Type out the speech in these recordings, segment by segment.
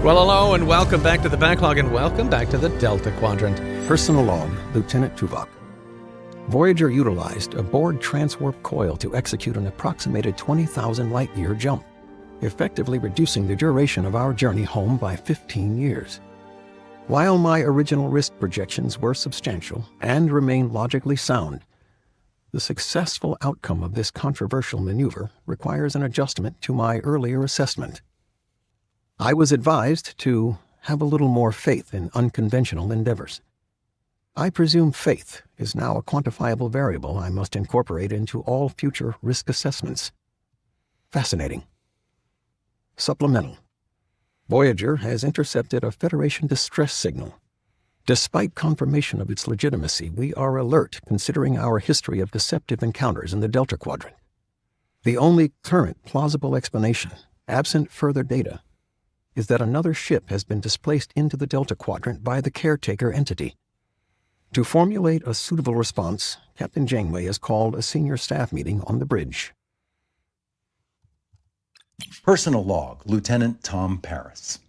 Well, hello, and welcome back to the BackLog, and welcome back to the Delta Quadrant. Personal log, Lieutenant Tuvok. Voyager utilized a Borg transwarp coil to execute an approximated 20,000 light-year jump, effectively reducing the duration of our journey home by 15 years. While my original risk projections were substantial and remain logically sound, the successful outcome of this controversial maneuver requires an adjustment to my earlier assessment. I was advised to have a little more faith in unconventional endeavors. I presume faith is now a quantifiable variable I must incorporate into all future risk assessments. Fascinating. Supplemental. Voyager has intercepted a Federation distress signal. Despite confirmation of its legitimacy, we are alert considering our history of deceptive encounters in the Delta Quadrant. The only current plausible explanation, absent further data, is that another ship has been displaced into the Delta Quadrant by the caretaker entity. To formulate a suitable response, Captain Janeway has called a senior staff meeting on the bridge. Personal log, Lieutenant Tom Paris.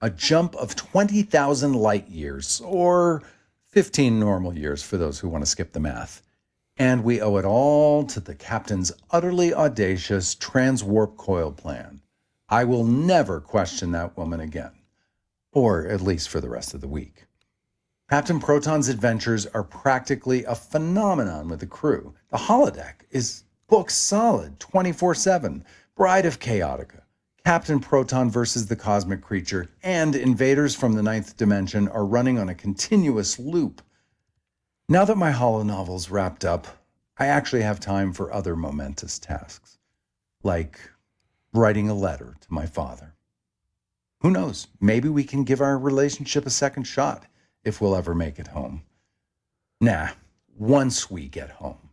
A jump of 20,000 light years, or 15 normal years for those who want to skip the math. And we owe it all to the captain's utterly audacious transwarp coil plan. I will never question that woman again, or at least for the rest of the week. Captain Proton's adventures are practically a phenomenon with the crew. The holodeck is booked solid 24/7. Bride of Chaotica, Captain Proton versus the Cosmic Creature, and Invaders from the Ninth Dimension are running on a continuous loop. Now that my holonovel's wrapped up, I actually have time for other momentous tasks, like writing a letter to my father. Who knows, maybe we can give our relationship a second shot if we'll ever make it home. Nah, once we get home.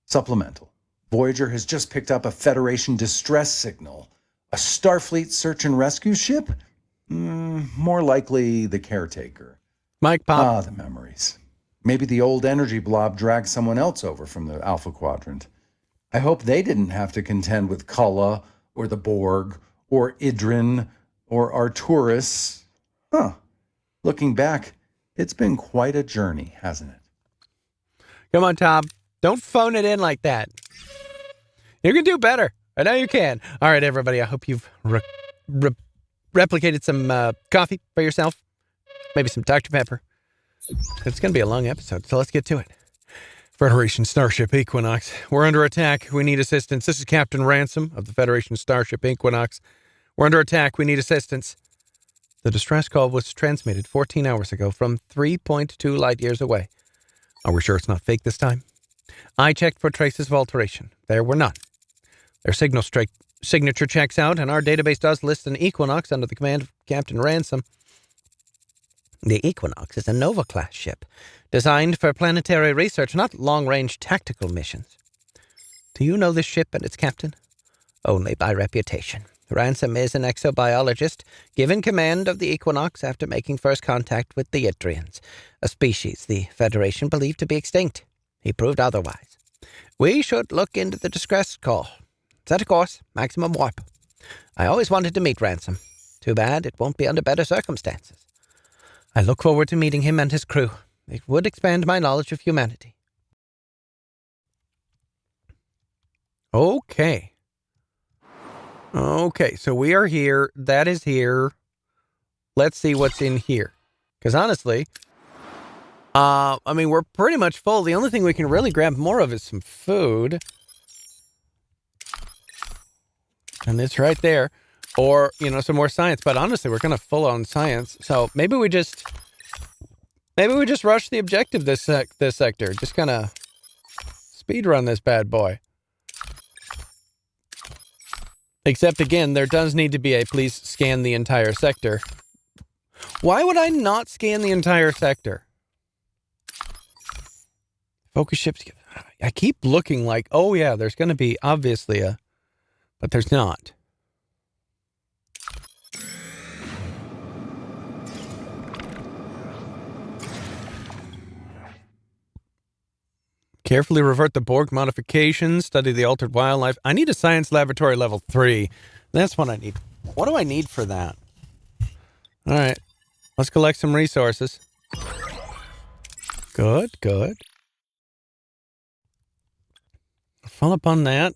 Supplemental. Voyager has just picked up a Federation distress signal. A Starfleet search and rescue ship? More likely the caretaker. Mike Pop. Ah, the memories. Maybe the old energy blob dragged someone else over from the Alpha Quadrant. I hope they didn't have to contend with Kulla, or the Borg, or Idrin, or Arturus. Looking back, it's been quite a journey, hasn't it? Come on, Tom. Don't phone it in like that. You can do better. I know you can. All right, everybody. I hope you've replicated some coffee for yourself. Maybe some Dr. Pepper. It's going to be a long episode, so let's get to it. Federation Starship Equinox. We're under attack. We need assistance. This is Captain Ransom of the Federation Starship Equinox. We're under attack. We need assistance. The distress call was transmitted 14 hours ago from 3.2 light years away. Are we sure it's not fake this time? I checked for traces of alteration. There were none. Their signature checks out, and our database does list an Equinox under the command of Captain Ransom. The Equinox is a Nova-class ship, designed for planetary research, not long-range tactical missions. Do you know this ship and its captain? Only by reputation. Ransom is an exobiologist, given command of the Equinox after making first contact with the Idrians, a species the Federation believed to be extinct. He proved otherwise. We should look into the distress call. Set a course, maximum warp. I always wanted to meet Ransom. Too bad it won't be under better circumstances. I look forward to meeting him and his crew. It would expand my knowledge of humanity. Okay, so we are here. That is here. Let's see what's in here. Because honestly, we're pretty much full. The only thing we can really grab more of is some food. And it's right there. Or, some more science. But honestly, we're kind of full on science. So maybe we just rush the objective this sector. Just kind of speed run this bad boy. Except again, there does need to be a please scan the entire sector. Why would I not scan the entire sector? Focus ships. I keep looking like, oh yeah, there's going to be obviously but there's not. Carefully revert the Borg modifications, study the altered wildlife. I need a science laboratory level 3. That's what I need. What do I need for that? All right. Let's collect some resources. Good, good. Follow up on that.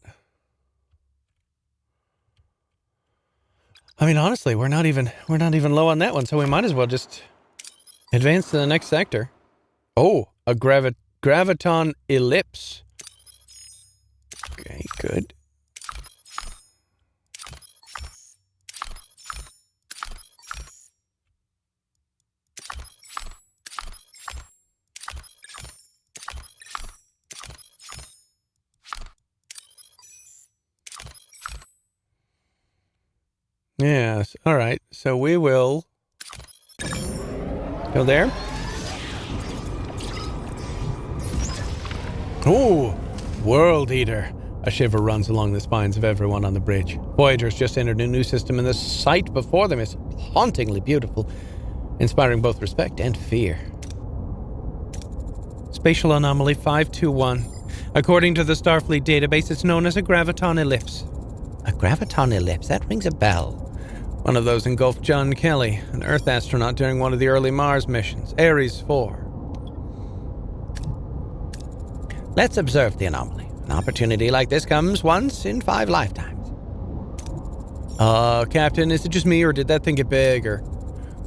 I mean, honestly, we're not even low on that one, so we might as well just advance to the next sector. Oh, a graviton ellipse. Okay, good. Yes, all right. So we will go there. Oh, World Eater. A shiver runs along the spines of everyone on the bridge. Voyager's just entered a new system, and the sight before them is hauntingly beautiful, inspiring both respect and fear. Spatial Anomaly 521. According to the Starfleet database, it's known as a graviton ellipse. A graviton ellipse? That rings a bell. One of those engulfed John Kelly, an Earth astronaut during one of the early Mars missions, Ares 4. Let's observe the anomaly. An opportunity like this comes once in 5 lifetimes. Captain, is it just me or did that thing get bigger?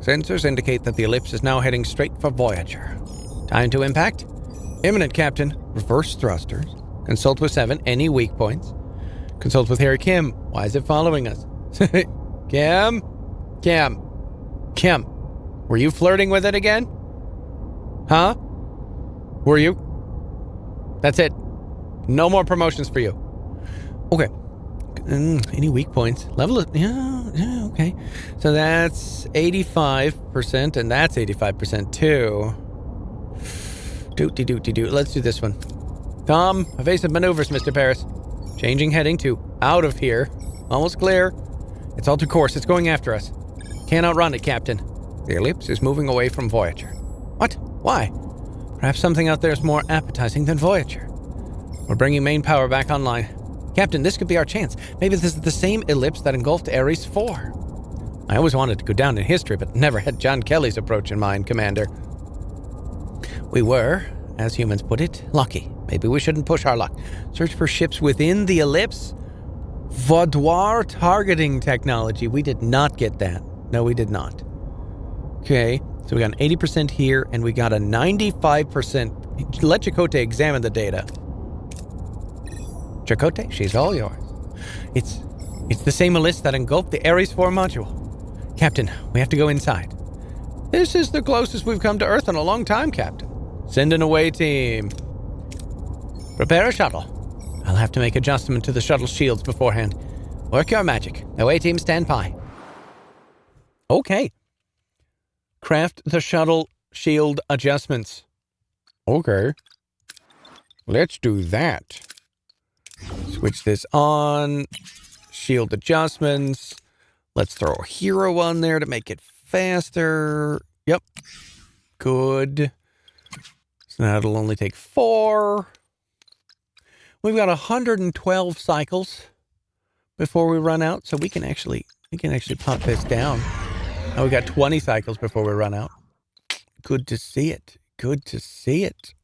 Sensors indicate that the ellipse is now heading straight for Voyager. Time to impact? Imminent, Captain. Reverse thrusters. Consult with 7. Any weak points? Consult with Harry Kim. Why is it following us? Kim? Were you flirting with it again? Huh? Were you? That's it. No more promotions for you. Okay. Any weak points? Level of... Yeah, okay. So that's 85%, and that's 85% too. Doot-de-doot-de-doot. Let's do this one. Tom, evasive maneuvers, Mr. Paris. Changing heading to out of here. Almost clear. It's altered course. It's going after us. Can't outrun it, Captain. The ellipse is moving away from Voyager. What? Why? Perhaps something out there is more appetizing than Voyager. We're bringing main power back online. Captain, this could be our chance. Maybe this is the same ellipse that engulfed Ares 4. I always wanted to go down in history, but never had John Kelly's approach in mind, Commander. We were, as humans put it, lucky. Maybe we shouldn't push our luck. Search for ships within the ellipse. Vaudoir targeting technology. We did not get that. No, we did not. Okay, so we got an 80% here, and we got a 95%. Let Chakotay examine the data. Chakotay, she's all yours. It's the same ellipse that engulfed the Ares 4 module. Captain, we have to go inside. This is the closest we've come to Earth in a long time, Captain. Send an away team. Prepare a shuttle. I'll have to make adjustment to the shuttle shields beforehand. Work your magic. Away team, stand by. Okay. Craft the shuttle shield adjustments. Okay. Let's do that. Switch this on. Shield adjustments. Let's throw a hero on there to make it faster. Yep. Good. So that'll only take 4. We've got 112 cycles before we run out, so we can actually pop this down. And we got 20 cycles before we run out. Good to see it. Good to see it.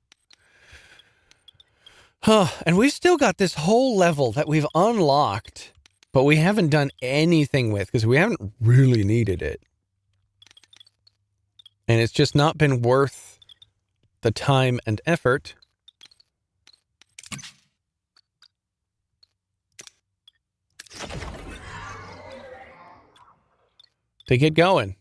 And we've still got this whole level that we've unlocked, but we haven't done anything with because we haven't really needed it. And it's just not been worth the time and effort. To get going.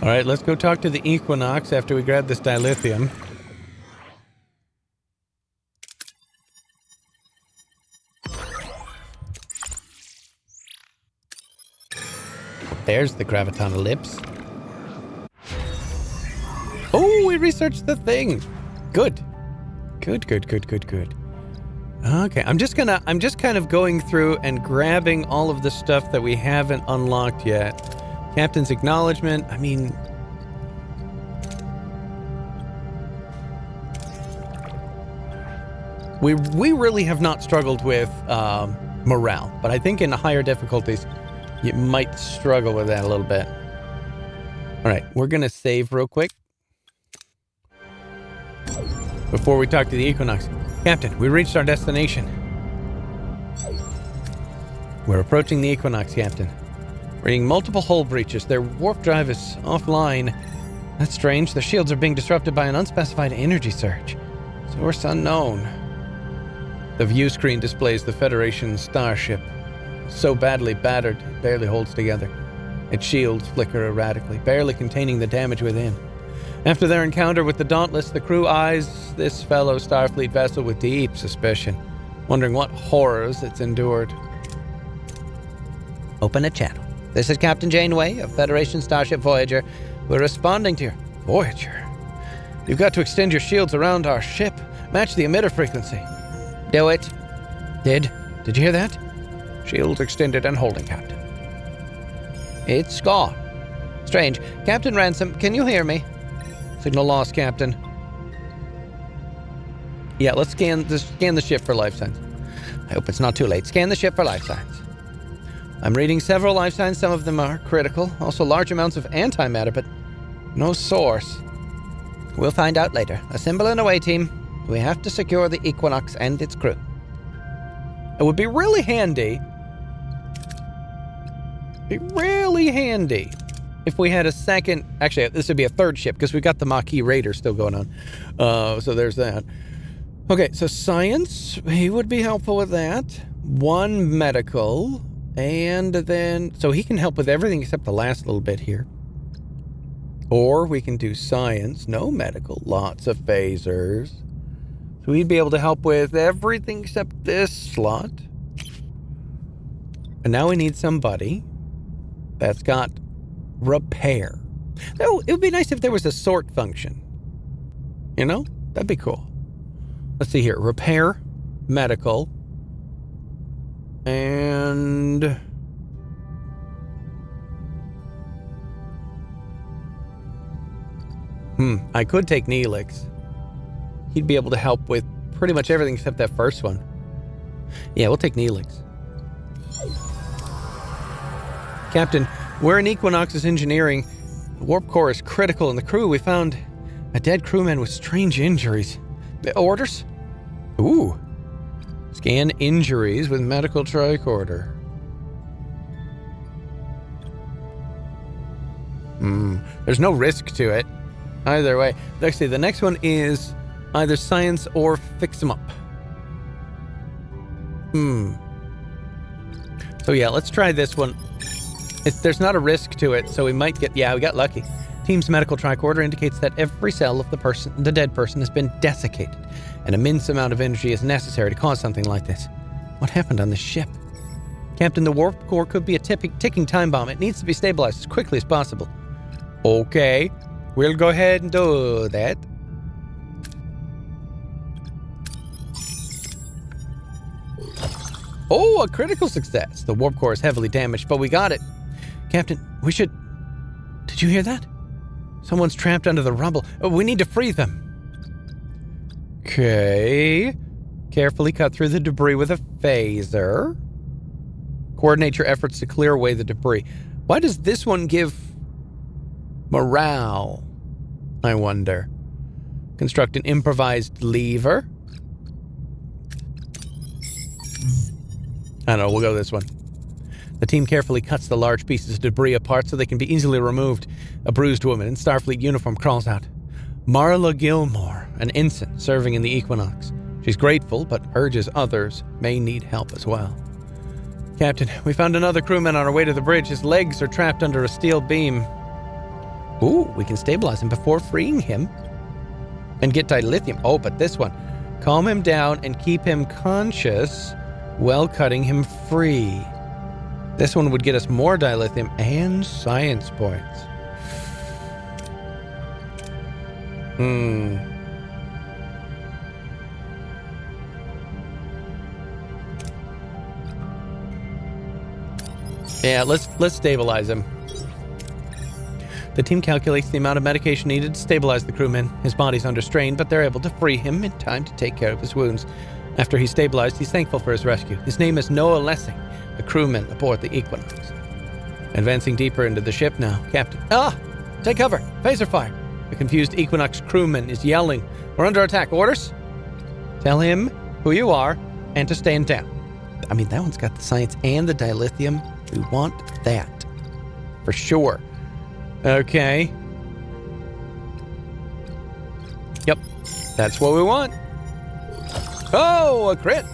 All right, let's go talk to the Equinox after we grab this dilithium. There's the graviton ellipse. Oh, we researched the thing. Good. Good. Okay, I'm just kind of going through and grabbing all of the stuff that we haven't unlocked yet. Captain's acknowledgement. I mean, we really have not struggled with morale, but I think in higher difficulties, you might struggle with that a little bit. All right, we're gonna save real quick before we talk to the Equinox. Captain, we reached our destination. We're approaching the Equinox, Captain. Reading multiple hull breaches. Their warp drive is offline. That's strange. Their shields are being disrupted by an unspecified energy surge. Source unknown. The view screen displays the Federation starship. So badly battered, it barely holds together. Its shields flicker erratically, barely containing the damage within. After their encounter with the Dauntless, the crew eyes this fellow Starfleet vessel with deep suspicion, wondering what horrors it's endured. Open a channel. This is Captain Janeway of Federation Starship Voyager. We're responding to your... Voyager? You've got to extend your shields around our ship. Match the emitter frequency. Do it. Did you hear that? Shields extended and holding, Captain. It's gone. Strange. Captain Ransom, can you hear me? Signal lost, Captain. Yeah, let's scan the ship for life signs. I hope it's not too late. Scan the ship for life signs. I'm reading several life signs. Some of them are critical. Also large amounts of antimatter, but no source. We'll find out later. Assemble and away, team. We have to secure the Equinox and its crew. It would be really handy. If we had a second... Actually, this would be a third ship, because we've got the Maquis Raider still going on. So there's that. Okay, so science, he would be helpful with that. One medical, and then... So he can help with everything except the last little bit here. Or we can do science, no medical, lots of phasers. So he'd be able to help with everything except this slot. And now we need somebody that's got repair. Oh, it would be nice if there was a sort function. You know? That'd be cool. Let's see here. Repair, medical, and... I could take Neelix. He'd be able to help with pretty much everything except that first one. Yeah, we'll take Neelix. Captain, we're in Equinox's engineering. The warp core is critical in the crew. We found a dead crewman with strange injuries. Orders? Ooh. Scan injuries with medical tricorder. There's no risk to it. Either way. Actually, the next one is either science or fix them up. So yeah, let's try this one. There's not a risk to it, so we might get... Yeah, we got lucky. Team's medical tricorder indicates that every cell of the dead person has been desiccated. An immense amount of energy is necessary to cause something like this. What happened on this ship? Captain, the warp core could be a ticking time bomb. It needs to be stabilized as quickly as possible. Okay, we'll go ahead and do that. Oh, a critical success. The warp core is heavily damaged, but we got it. Captain, we should... Did you hear that? Someone's trapped under the rubble. Oh, we need to free them. Okay. Carefully cut through the debris with a phaser. Coordinate your efforts to clear away the debris. Why does this one give morale? I wonder. Construct an improvised lever. I don't know, we'll go this one. The team carefully cuts the large pieces of debris apart so they can be easily removed. A bruised woman in Starfleet uniform crawls out. Marla Gilmore, an ensign serving in the Equinox. She's grateful, but urges others may need help as well. Captain, we found another crewman on our way to the bridge. His legs are trapped under a steel beam. Ooh, we can stabilize him before freeing him. And get dilithium. Oh, but this one. Calm him down and keep him conscious while cutting him free. This one would get us more dilithium and science points. Yeah, let's stabilize him. The team calculates the amount of medication needed to stabilize the crewman. His body's under strain, but they're able to free him in time to take care of his wounds. After he's stabilized, he's thankful for his rescue. His name is Noah Lessing, a crewman aboard the Equinox. Advancing deeper into the ship now, Captain... Take cover! Phaser fire! The confused Equinox crewman is yelling. We're under attack. Orders? Tell him who you are and to stand down. I mean, that one's got the science and the dilithium. We want that. For sure. Okay. Yep. That's what we want. Oh, a crit!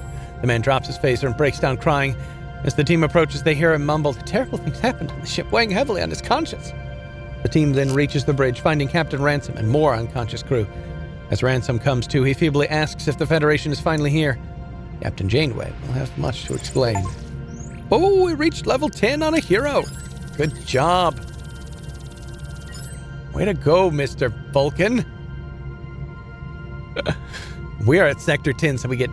The man drops his phaser and breaks down crying. As the team approaches, they hear him mumble, terrible things happened on the ship, weighing heavily on his conscience. The team then reaches the bridge, finding Captain Ransom and more unconscious crew. As Ransom comes to, he feebly asks if the Federation is finally here. Captain Janeway will have much to explain. Oh, we reached level 10 on a hero. Good job. Way to go, Mr. Vulcan. We are at Sector 10, so we get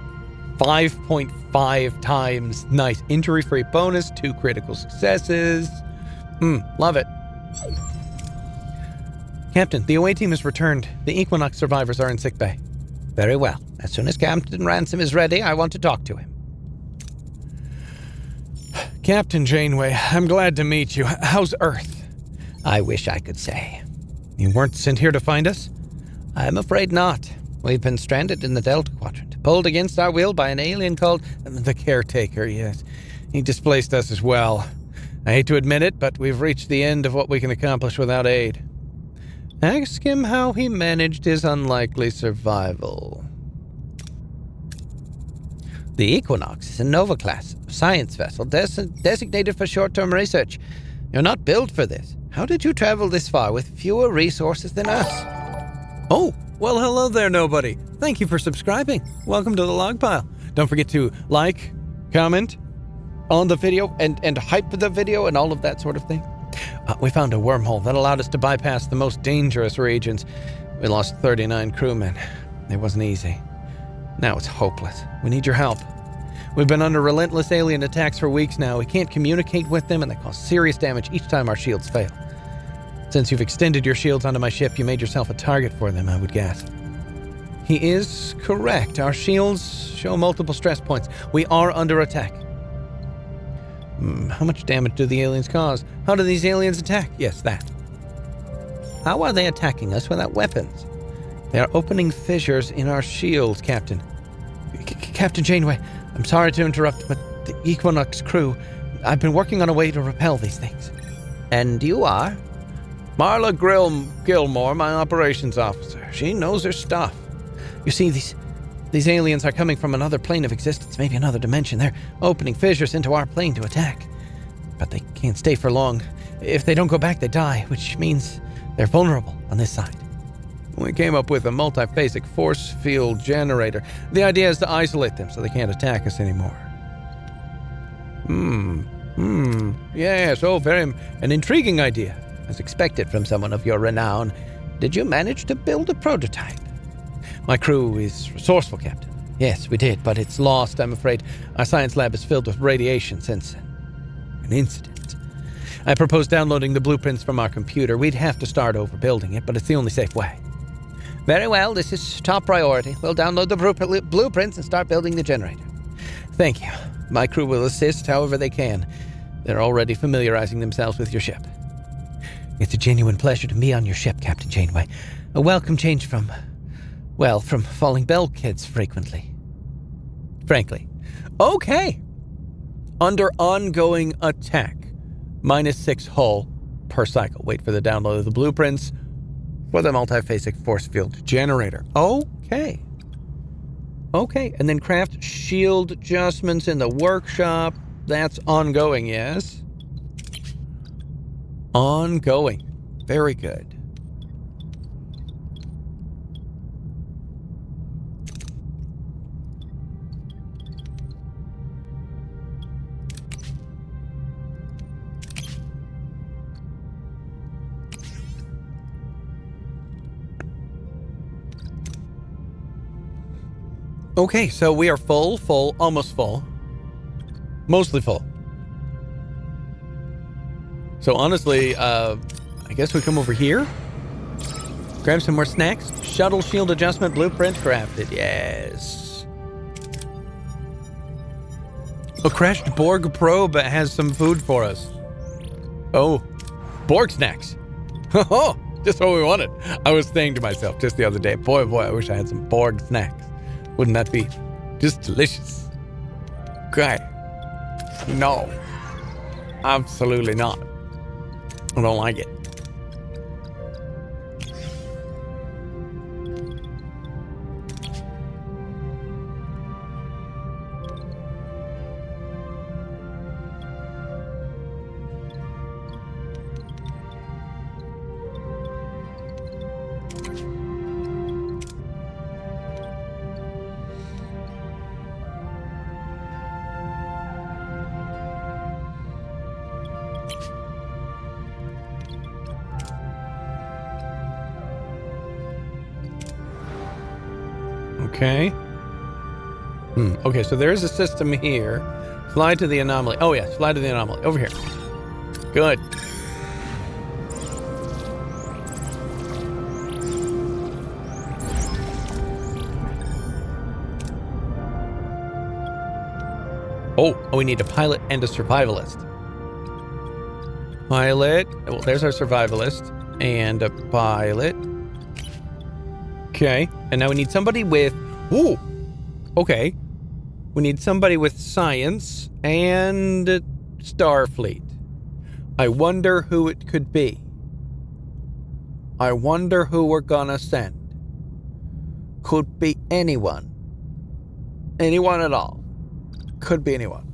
5.5 times. Nice. Injury-free bonus, 2 critical successes. Love it. Captain, the away team has returned. The Equinox survivors are in sickbay. Very well. As soon as Captain Ransom is ready, I want to talk to him. Captain Janeway, I'm glad to meet you. How's Earth? I wish I could say. You weren't sent here to find us? I'm afraid not. We've been stranded in the Delta Quadrant, pulled against our will by an alien called the Caretaker, yes. He displaced us as well. I hate to admit it, but we've reached the end of what we can accomplish without aid. Ask him how he managed his unlikely survival. The Equinox is a Nova-class science vessel designated for short-term research. You're not built for this. How did you travel this far with fewer resources than us? Oh, well, hello there, nobody. Thank you for subscribing. Welcome to the log pile. Don't forget to like, comment on the video, and hype the video and all of that sort of thing. We found a wormhole that allowed us to bypass the most dangerous regions. We lost 39 crewmen. It wasn't easy. Now it's hopeless. We need your help. We've been under relentless alien attacks for weeks now. We can't communicate with them, and they cause serious damage each time our shields fail. Since you've extended your shields onto my ship, you made yourself a target for them, I would guess. He is correct. Our shields show multiple stress points. We are under attack. How much damage do the aliens cause? How do these aliens attack? Yes, that. How are they attacking us without weapons? They are opening fissures in our shields, Captain. Captain Janeway, I'm sorry to interrupt, but the Equinox crew, I've been working on a way to repel these things. And you are? Marla Gilmore, my operations officer. She knows her stuff. You see, these aliens are coming from another plane of existence, maybe another dimension. They're opening fissures into our plane to attack. But they can't stay for long. If they don't go back, they die, which means they're vulnerable on this side. We came up with a multiphasic force field generator. The idea is to isolate them so they can't attack us anymore. Yes, very an intriguing idea. As expected from someone of your renown. Did you manage to build a prototype? My crew is resourceful, Captain. Yes, we did, but it's lost, I'm afraid. Our science lab is filled with radiation since an incident. I propose downloading the blueprints from our computer. We'd have to start over building it, but it's the only safe way. Very well, this is top priority. We'll download the blueprints and start building the generator. Thank you. My crew will assist however they can. They're already familiarizing themselves with your ship. It's a genuine pleasure to be on your ship, Captain Janeway. A welcome change from falling bell kids frequently. Frankly. Okay. Under ongoing attack. -6 hull per cycle. Wait for the download of the blueprints for the multiphasic force field generator. Okay. And then craft shield adjustments in the workshop. That's ongoing, yes? Ongoing. Very good. Okay, so we are full, almost full. Mostly full. So honestly, I guess we come over here. Grab some more snacks. Shuttle shield adjustment blueprint crafted. Yes. A crashed Borg probe has some food for us. Oh, Borg snacks. Oh, just what we wanted. I was saying to myself just the other day, boy, I wish I had some Borg snacks. Wouldn't that be just delicious? Okay. No. Absolutely not. I don't like it. Okay. Okay, so there's a system here. Fly to the anomaly. Oh, yes, fly to the anomaly. Over here. Good. Oh, we need a pilot and a survivalist. Pilot. Well, there's our survivalist. And a pilot. Okay. And now we need somebody with... Ooh. Okay. We need somebody with science and Starfleet. I wonder who it could be. I wonder who we're gonna send. Could be anyone. Anyone at all. Could be anyone.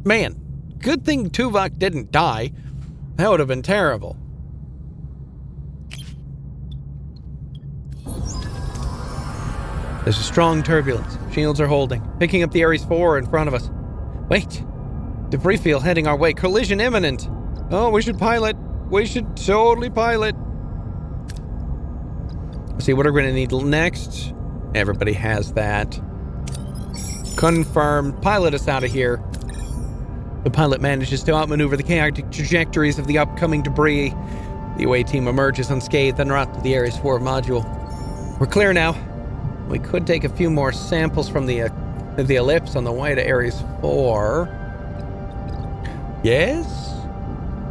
Man, good thing Tuvok didn't die. That would have been terrible. There's a strong turbulence. Shields are holding. Picking up the Ares 4 in front of us. Wait. Debris field heading our way. Collision imminent. Oh, we should pilot. We should totally pilot. Let's see what we're going to need next. Everybody has that. Confirmed. Pilot us out of here. The pilot manages to outmaneuver the chaotic trajectories of the upcoming debris. The away team emerges unscathed en route to the Ares 4 module. We're clear now. We could take a few more samples from the ellipse on the way to Ares 4. Yes?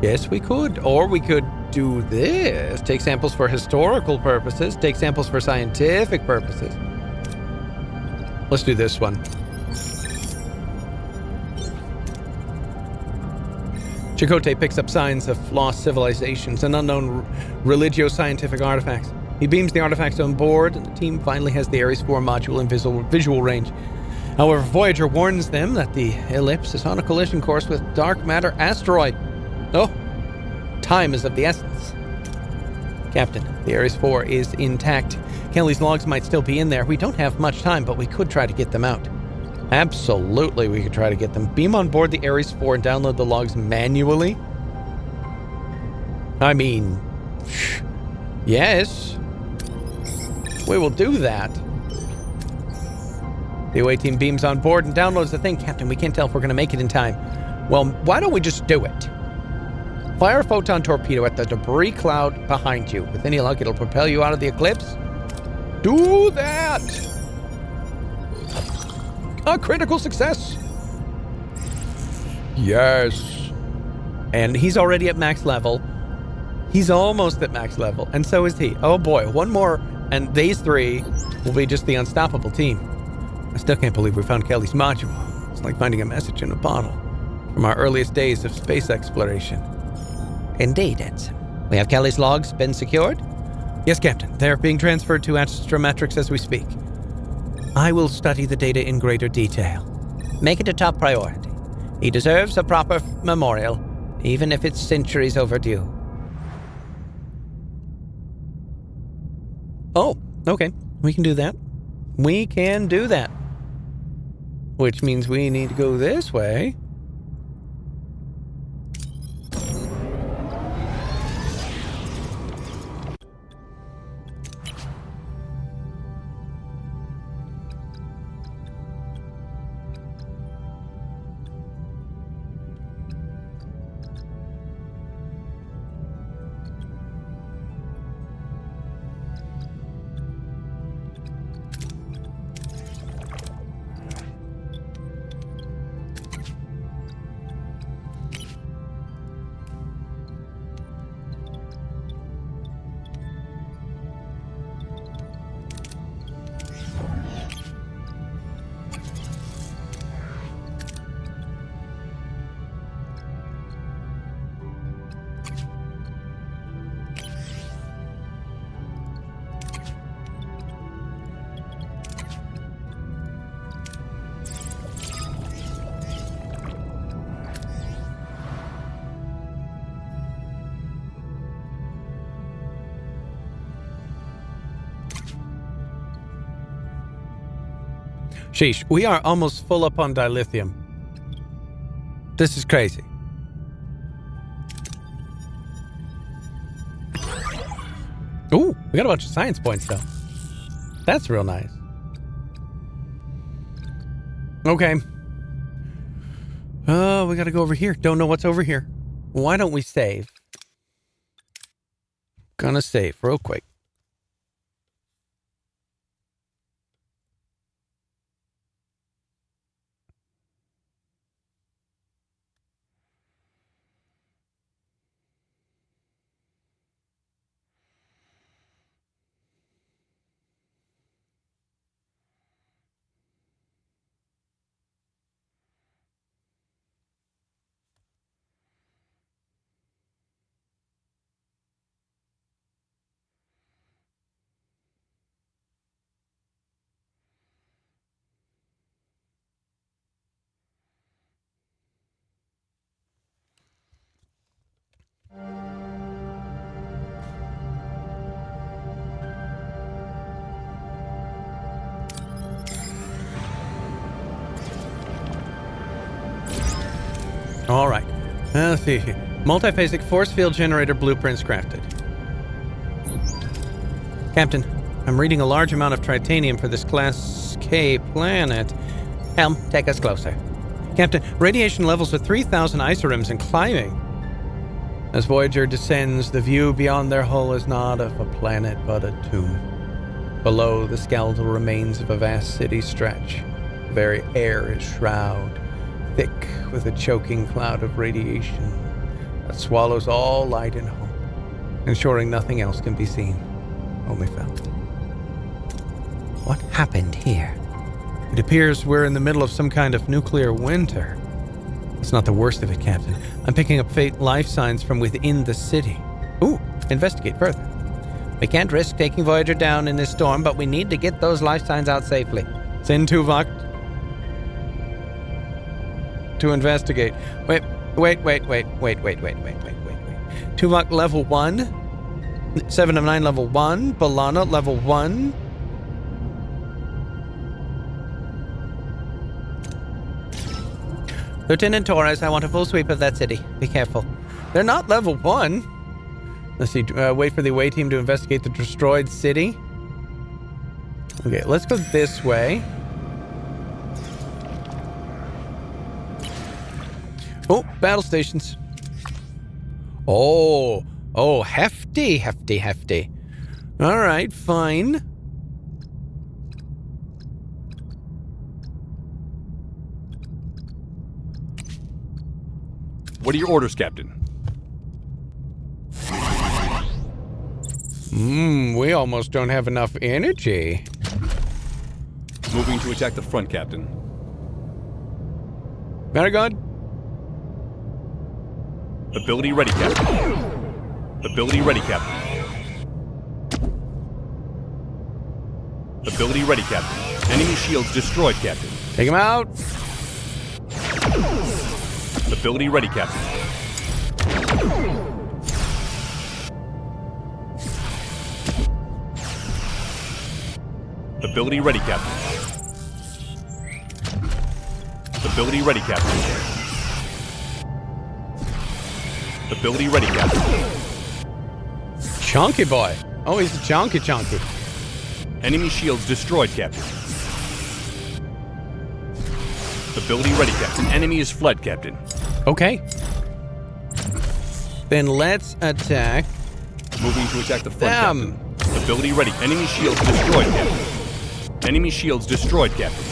Yes, we could. Or we could do this. Take samples for historical purposes. Take samples for scientific purposes. Let's do this one. Chakotay picks up signs of lost civilizations and unknown religio-scientific artifacts. He beams the artifacts on board, and the team finally has the Ares 4 module in visual range. However, Voyager warns them that the ellipse is on a collision course with dark matter asteroid. Oh, time is of the essence. Captain, the Ares 4 is intact. Kelly's logs might still be in there. We don't have much time, but we could try to get them out. Absolutely, we could try to get them. Beam on board the Ares 4 and download the logs manually? I mean, yes. We will do that. The away team beams on board and downloads the thing. Captain, we can't tell if we're going to make it in time. Well, why don't we just do it? Fire a photon torpedo at the debris cloud behind you. With any luck, it'll propel you out of the eclipse. Do that! A critical success! Yes. And he's already at max level. He's almost at max level, and so is he. Oh boy, one more, and these three will be just the unstoppable team. I still can't believe we found Kelly's module. It's like finding a message in a bottle from our earliest days of space exploration. Indeed, Ensign. We have Kelly's logs been secured? Yes, Captain. They're being transferred to Astrometrics as we speak. I will study the data in greater detail. Make it a top priority. He deserves a proper memorial, even if it's centuries overdue. Oh, okay. We can do that. We can do that. Which means we need to go this way. Sheesh, we are almost full up on dilithium. This is crazy. Ooh, we got a bunch of science points, though. That's real nice. Okay. Oh, we gotta go over here. Don't know what's over here. Why don't we save? Gonna save real quick. All right. Let's see here. Multiphasic force field generator blueprints crafted. Captain, I'm reading a large amount of tritanium for this Class K planet. Helm, take us closer. Captain, radiation levels are 3,000 isorims and climbing. As Voyager descends, the view beyond their hull is not of a planet, but a tomb. Below, the skeletal remains of a vast city stretch. The very air is shrouded, thick with a choking cloud of radiation that swallows all light and hope, ensuring nothing else can be seen, only felt. What happened here? It appears we're in the middle of some kind of nuclear winter. It's not the worst of it, Captain. I'm picking up faint life signs from within the city. Ooh, investigate further. We can't risk taking Voyager down in this storm, but we need to get those life signs out safely. Send Tuvok to investigate. Wait. Tuvok level 1. 7 of 9 level 1. B'Elanna level 1. Lieutenant Torres, I want a full sweep of that city. Be careful. They're not level 1. Let's see. Wait for the away team to investigate the destroyed city. Okay, let's go this way. Oh, battle stations. Oh, hefty. All right, fine. What are your orders, Captain? We almost don't have enough energy. Moving to attack the front, Captain. Very good. Ability ready, Captain. Ability ready, Captain. Ability ready, Captain. Enemy shields destroyed, Captain. Take him out. Ability ready, Captain. Ability ready, Captain. Ability ready, Captain. Ability ready, Captain. Chunky boy. Oh, he's a chunky. Enemy shields destroyed, Captain. Ability ready, Captain. Enemy is fled, Captain. Okay. Then let's attack. Moving to attack the front, them. Captain. Ability ready. Enemy shields destroyed, Captain. Enemy shields destroyed, Captain.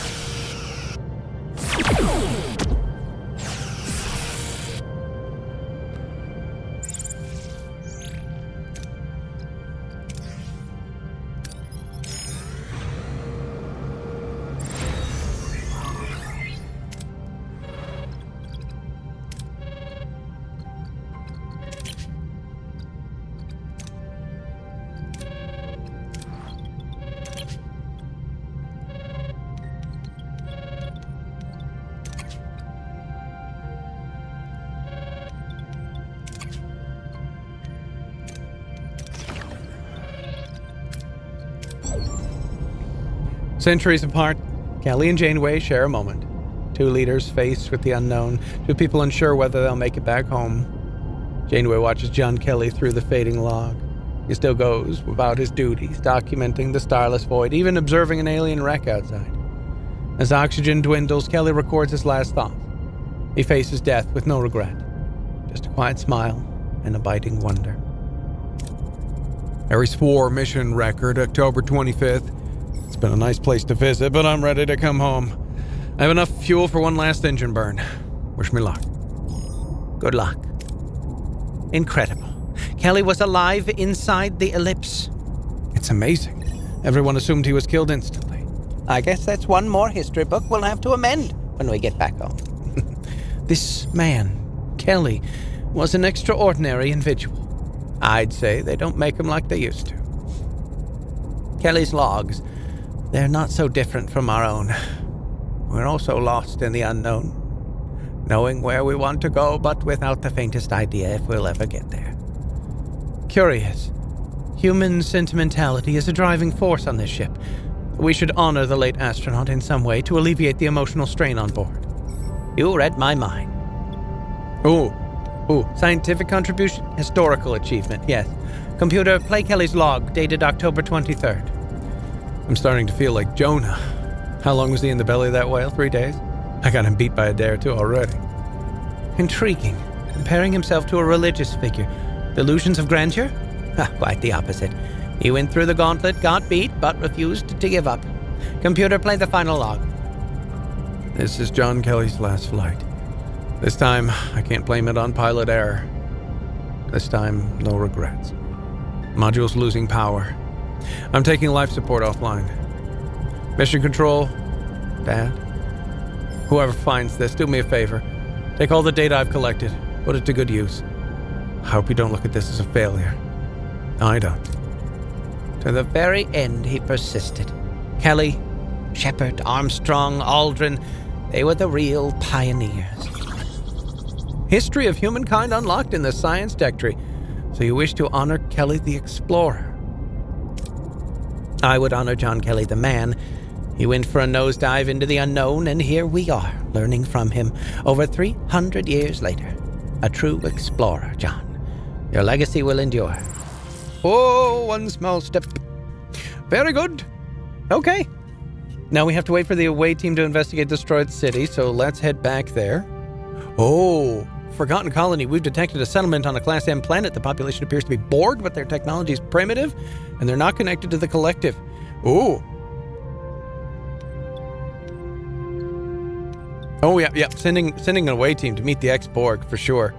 Centuries apart, Kelly and Janeway share a moment. Two leaders faced with the unknown, two people unsure whether they'll make it back home. Janeway watches John Kelly through the fading log. He still goes about his duties, documenting the starless void, even observing an alien wreck outside. As oxygen dwindles, Kelly records his last thought. He faces death with no regret, just a quiet smile and a biting wonder. Ares 4 mission record, October 25th. It's been a nice place to visit, but I'm ready to come home. I have enough fuel for one last engine burn. Wish me luck. Good luck. Incredible. Kelly was alive inside the ellipse. It's amazing. Everyone assumed he was killed instantly. I guess that's one more history book we'll have to amend when we get back home. This man, Kelly, was an extraordinary individual. I'd say they don't make him like they used to. Kelly's logs, they're not so different from our own. We're also lost in the unknown, knowing where we want to go, but without the faintest idea if we'll ever get there. Curious. Human sentimentality is a driving force on this ship. We should honor the late astronaut in some way to alleviate the emotional strain on board. You read my mind. Ooh, scientific contribution, historical achievement, yes. Computer, play Kelly's log, dated October 23rd. I'm starting to feel like Jonah. How long was he in the belly of that whale? 3 days? I got him beat by a day or two already. Intriguing. Comparing himself to a religious figure. Delusions of grandeur? Quite the opposite. He went through the gauntlet, got beat, but refused to give up. Computer, play the final log. This is John Kelly's last flight. This time, I can't blame it on pilot error. This time, no regrets. Module's losing power. I'm taking life support offline. Mission control, Dad. Whoever finds this, do me a favor. Take all the data I've collected, put it to good use. I hope you don't look at this as a failure. I don't. To the very end, he persisted. Kelly, Shepard, Armstrong, Aldrin, they were the real pioneers. History of humankind unlocked in the science tech tree. So you wish to honor Kelly the Explorer? I would honor John Kelly the man. He went for a nosedive into the unknown, and here we are, learning from him over 300 years later. A true explorer, John. Your legacy will endure. Oh, one small step. Very good. Okay. Now we have to wait for the away team to investigate the destroyed city, so let's head back there. Oh, Forgotten Colony. We've detected a settlement on a Class M planet. The population appears to be bored, but their technology is primitive, and they're not connected to the collective. Ooh. Oh, yeah. Sending an away team to meet the X-Borg, for sure.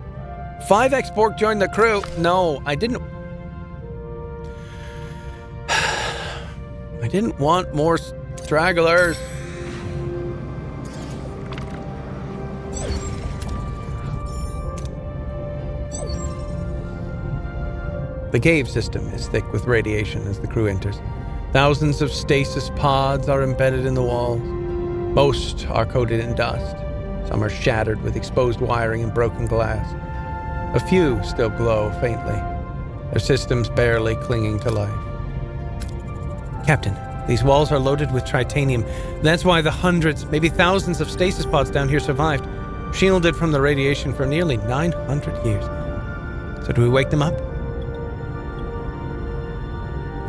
5 X-Borg joined the crew. No, I didn't want more stragglers. The cave system is thick with radiation as the crew enters. Thousands of stasis pods are embedded in the walls. Most are coated in dust. Some are shattered with exposed wiring and broken glass. A few still glow faintly, their systems barely clinging to life. Captain, these walls are loaded with tritanium. That's why the hundreds, maybe thousands of stasis pods down here survived, shielded from the radiation for nearly 900 years. So do we wake them up?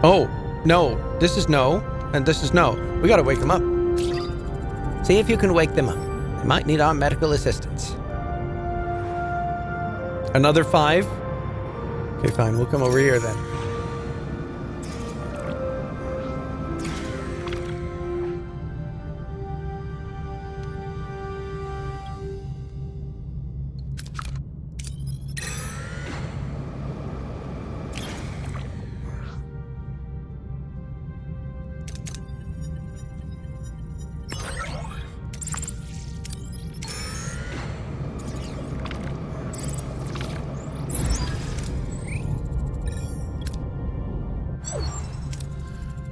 Oh, no. This is no, and this is no. We gotta wake them up. See if you can wake them up. They might need our medical assistance. Another 5? Okay, fine. We'll come over here then.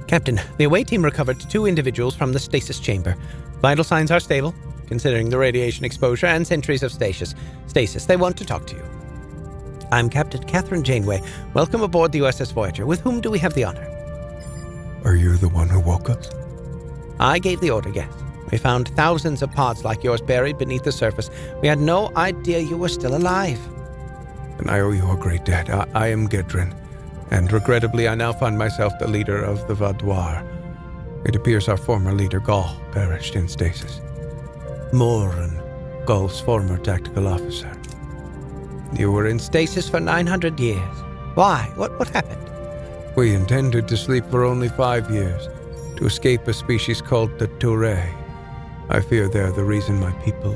Captain, the away team recovered 2 individuals from the stasis chamber. Vital signs are stable, considering the radiation exposure and centuries of stasis. They want to talk to you. I'm Captain Catherine Janeway. Welcome aboard the USS Voyager. With whom do we have the honor? Are you the one who woke us? I gave the order, yes. We found thousands of pods like yours buried beneath the surface. We had no idea you were still alive. And I owe you a great debt. I am Gedrin, and regrettably I now find myself the leader of the Vaudoir. It appears our former leader, Gaul, perished in stasis. Morin, Gaul's former tactical officer. You were in Stasis for 900 years. Why? What happened? We intended to sleep for only 5 years, to escape a species called the Touré. I fear they're the reason my people,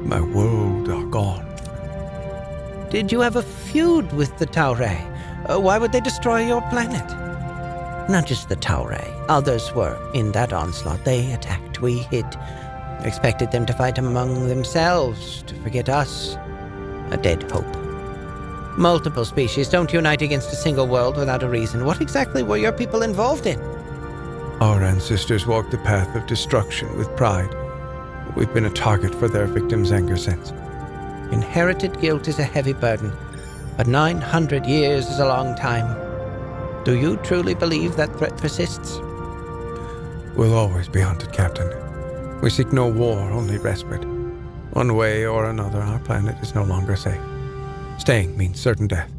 my world are gone. Did you have a feud with the Touré? Why would they destroy your planet? Not just the Touré. Others were in that onslaught. They attacked. We hid. Expected them to fight among themselves, to forget us. A dead hope. Multiple species don't unite against a single world without a reason. What exactly were your people involved in? Our ancestors walked the path of destruction with pride. We've been a target for their victims' anger since. Inherited guilt is a heavy burden, but 900 years is a long time. Do you truly believe that threat persists? We'll always be haunted, Captain. We seek no war, only respite. One way or another, our planet is no longer safe. Staying means certain death.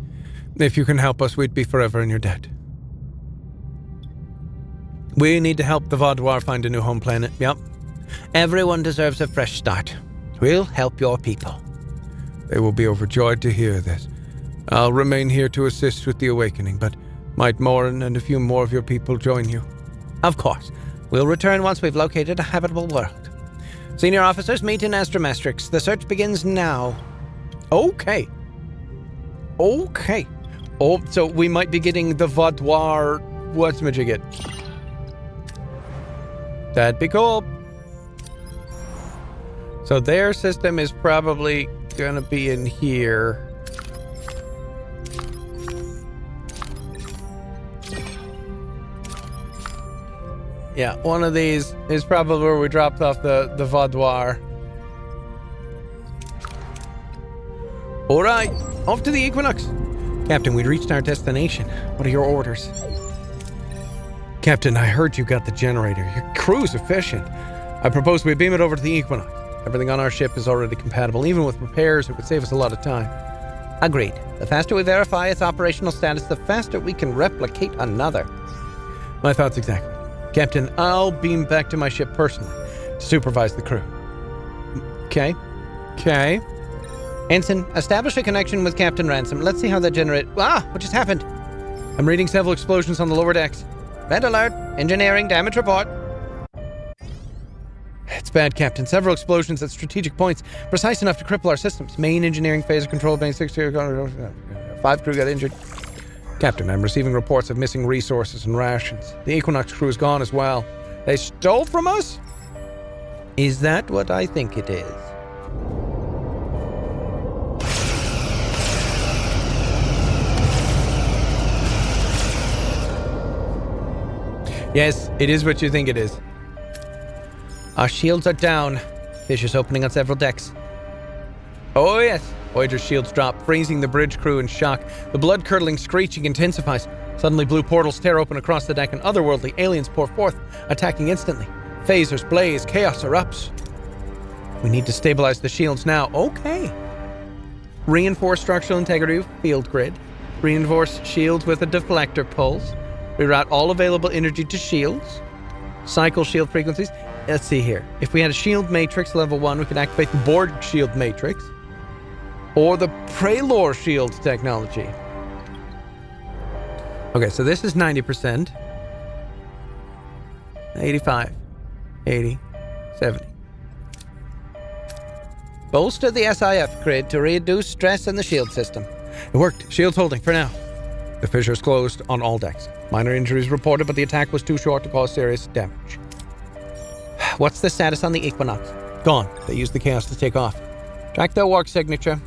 If you can help us, we'd be forever in your debt. We need to help the Vaudoir find a new home planet, yep. Everyone deserves a fresh start. We'll help your people. They will be overjoyed to hear this. I'll remain here to assist with the awakening, but might Morin and a few more of your people join you? Of course. We'll return once we've located a habitable world. Senior officers, meet in Astromestrix. The search begins now. Okay. Oh, so we might be getting the Vaudoir whatchamajigget. That'd be cool. So their system is probably gonna be in here. Yeah, one of these is probably where we dropped off the Vaudoir. All right, off to the Equinox. Captain, we'd reached our destination. What are your orders? Captain, I heard you got the generator. Your crew's efficient. I propose we beam it over to the Equinox. Everything on our ship is already compatible. Even with repairs, it would save us a lot of time. Agreed. The faster we verify its operational status, the faster we can replicate another. My thoughts exactly. Captain, I'll beam back to my ship personally to supervise the crew. Okay. Ensign, establish a connection with Captain Ransom. Let's see how that generates. What just happened? I'm reading several explosions on the lower decks. Red alert. Engineering damage report. It's bad, Captain. Several explosions at strategic points, precise enough to cripple our systems. Main engineering phase of control being 5 crew got injured. Captain, I'm receiving reports of missing resources and rations. The Equinox crew is gone as well. They stole from us? Is that what I think it is? Yes, it is what you think it is. Our shields are down. Fissures opening on several decks. Oh yes. Voyager's shields drop, freezing the bridge crew in shock. The blood-curdling screeching intensifies. Suddenly blue portals tear open across the deck and otherworldly aliens pour forth, attacking instantly. Phasers blaze, chaos erupts. We need to stabilize the shields now. Okay. Reinforce structural integrity field grid. Reinforce shields with a deflector pulse. Reroute all available energy to shields. Cycle shield frequencies. Let's see here. If we had a shield matrix level 1, we could activate the Borg shield matrix. Or the Prelor shield technology. Okay, so this is 90%. 85. 80. 70. Bolster the SIF grid to reduce stress in the shield system. It worked. Shields holding for now. The fissures closed on all decks. Minor injuries reported, but the attack was too short to cause serious damage. What's the status on the Equinox? Gone. They used the chaos to take off. Track their work signature.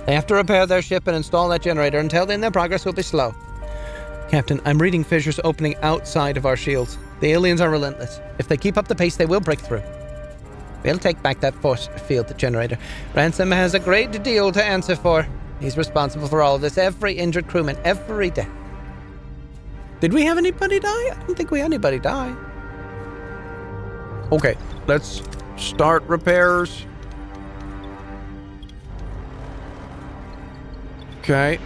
They have to repair their ship and install that generator. Until then, their progress will be slow. Captain, I'm reading fissures opening outside of our shields. The aliens are relentless. If they keep up the pace, they will break through. We'll take back that force field generator. Ransom has a great deal to answer for. He's responsible for all of this. Every injured crewman, every death. Did we have anybody die? I don't think we had anybody die. Okay, let's start repairs. Okay.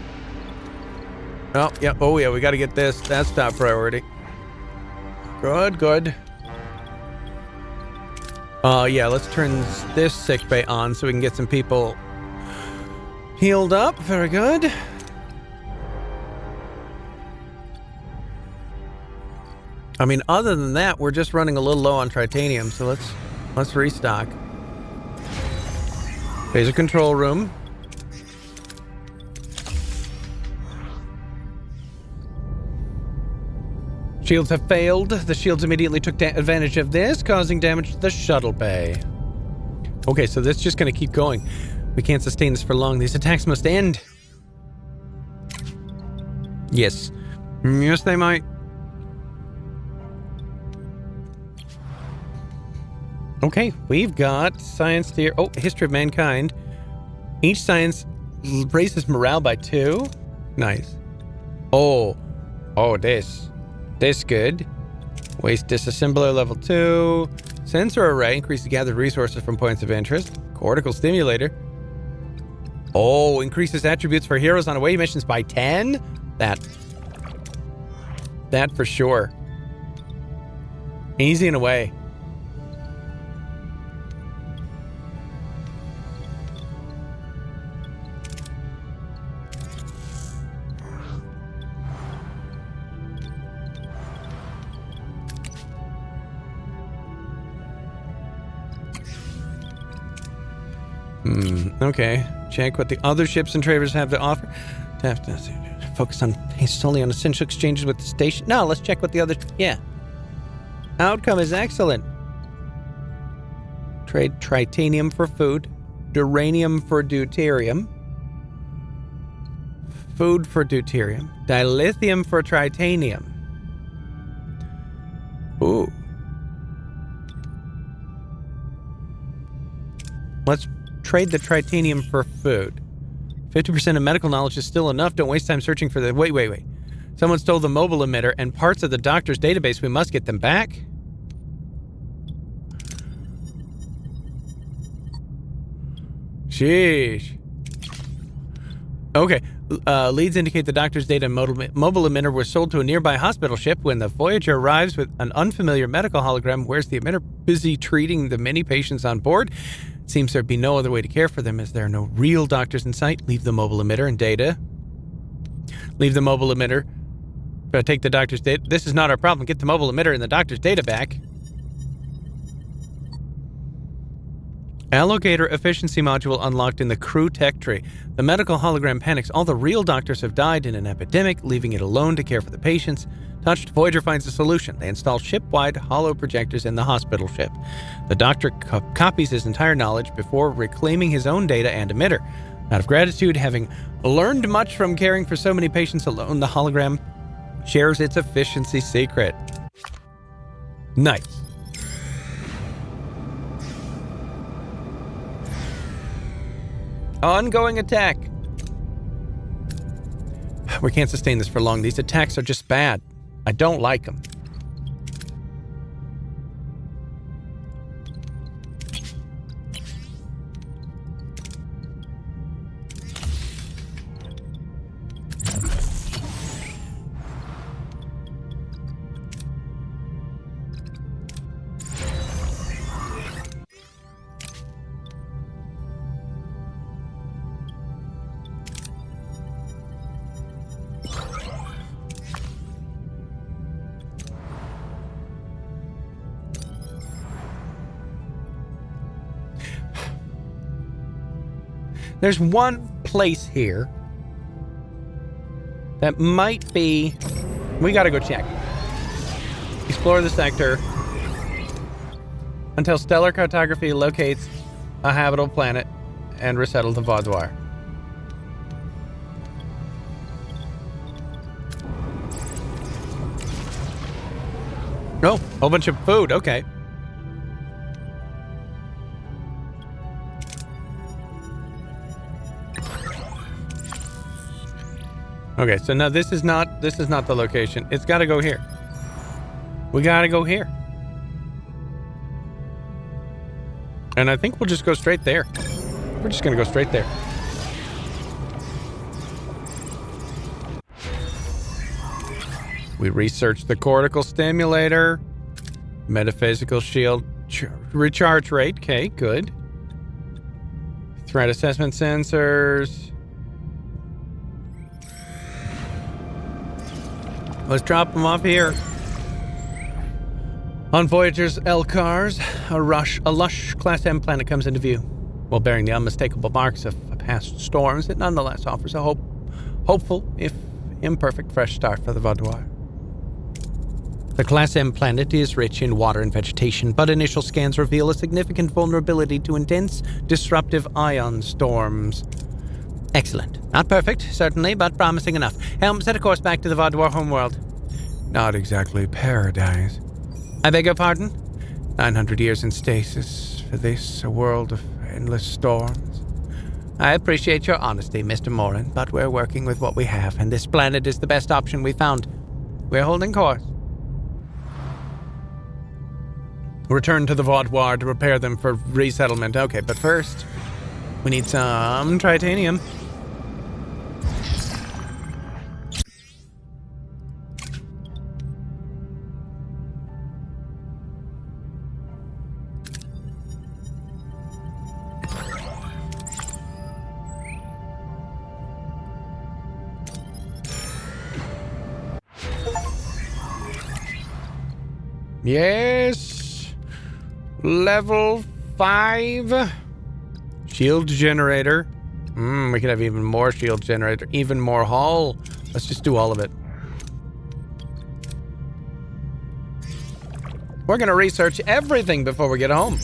Oh, yeah. Oh, yeah, we got to get this. That's top priority. Good, good. Yeah, let's turn this sick bay on so we can get some people healed up. Very good. I mean, other than that, we're just running a little low on titanium, so let's restock. Phaser control room. Shields have failed. The shields immediately took advantage of this, causing damage to the shuttle bay. Okay, so this is just going to keep going. We can't sustain this for long. These attacks must end. Yes. Yes, they might. Okay, we've got science tier. Oh, history of mankind. Each science raises morale by 2. Nice. Oh, this good. Waste disassembler level 2. Sensor array increases gathered resources from points of interest. Cortical stimulator. Oh, increases attributes for heroes on away missions by 10? That for sure. Easy and away. Okay. Check what the other ships and traders have to offer. Focus on solely on essential exchanges with the station. No, let's check what the other. Yeah. Outcome is excellent. Trade tritanium for food, duranium for deuterium, food for deuterium, dilithium for tritanium. Ooh. Let's trade the tritanium for food. 50% of medical knowledge is still enough. Don't waste time searching for the... Wait. Someone stole the mobile emitter and parts of the doctor's database. We must get them back. Sheesh. Okay. Leads indicate the doctor's data and mobile emitter was sold to a nearby hospital ship. When the Voyager arrives with an unfamiliar medical hologram, where's the emitter? Busy treating the many patients on board. It seems there'd be no other way to care for them as there are no real doctors in sight. Leave the mobile emitter and data. Leave the mobile emitter. Take the doctor's data. This is not our problem. Get the mobile emitter and the doctor's data back. Alligator efficiency module unlocked in the crew tech tree. The medical hologram panics. All the real doctors have died in an epidemic, leaving it alone to care for the patients. Touched, Voyager finds a solution. They install ship-wide holo projectors in the hospital ship. The doctor copies his entire knowledge before reclaiming his own data and emitter. Out of gratitude, having learned much from caring for so many patients alone, the hologram shares its efficiency secret. Nice. Ongoing attack. We can't sustain this for long. These attacks are just bad. I don't like them. There's one place here that might be... We gotta go check. Explore the sector until stellar cartography locates a habitable planet and resettle the Vaudoir. Oh, whole bunch of food. Okay. Okay, so no, this is not the location. It's got to go here. We got to go here. And I think we'll just go straight there. We're just going to go straight there. We researched the cortical stimulator, metaphysical shield recharge rate. Okay, good. Threat assessment sensors. Let's drop them off here. On Voyager's L-cars, a lush Class M planet comes into view. While bearing the unmistakable marks of past storms, it nonetheless offers a hopeful, if imperfect, fresh start for the Vaudois. The Class M planet is rich in water and vegetation, but initial scans reveal a significant vulnerability to intense, disruptive ion storms. Excellent. Not perfect, certainly, but promising enough. Helm, set a course back to the Vaudois homeworld. Not exactly paradise. I beg your pardon? 900 years in stasis. For this, a world of endless storms. I appreciate your honesty, Mr. Morin, but we're working with what we have, and this planet is the best option we found. We're holding course. Return to the Vaudois to prepare them for resettlement. Okay, but first, we need some titanium. Yes. Level 5. Shield generator. We could have even more shield generator. Even more hull. Let's just do all of it. We're going to research everything before we get home.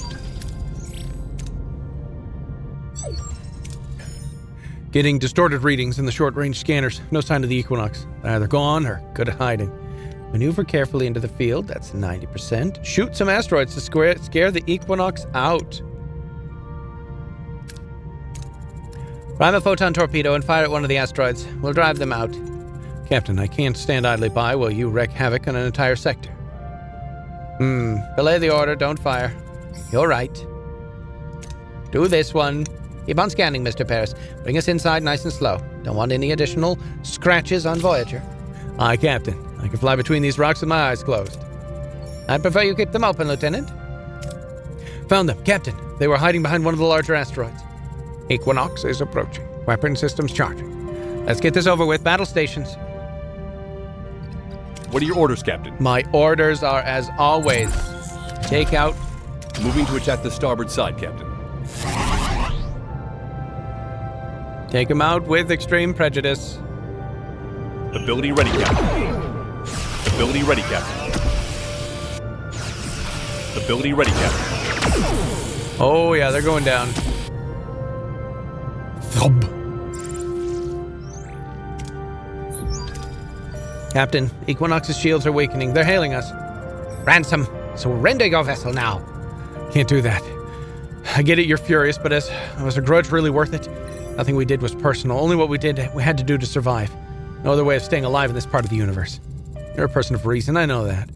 Getting distorted readings in the short-range scanners. No sign of the Equinox. They're either gone or good at hiding. Maneuver carefully into the field. That's 90%. Shoot some asteroids to scare the Equinox out. Prime a photon torpedo and fire at one of the asteroids. We'll drive them out. Captain, I can't stand idly by while you wreak havoc on an entire sector. Belay the order. Don't fire. You're right. Do this one. Keep on scanning, Mr. Paris. Bring us inside nice and slow. Don't want any additional scratches on Voyager. Aye, Captain. I can fly between these rocks with my eyes closed. I'd prefer you keep them open, Lieutenant. Found them, Captain. They were hiding behind one of the larger asteroids. Equinox is approaching. Weapon systems charging. Let's get this over with. Battle stations. What are your orders, Captain? My orders are, as always, take out. Moving to attack the starboard side, Captain. Take him out with extreme prejudice. Ability ready, Captain. Ability ready, Captain. Ability ready, Captain. Oh, yeah, they're going down. Thump. Captain, Equinox's shields are weakening. They're hailing us. Ransom, surrender your vessel now. Can't do that. I get it, you're furious, but was a grudge really worth it? Nothing we did was personal. Only what we had to do to survive. No other way of staying alive in this part of the universe. You're a person of reason, I know that.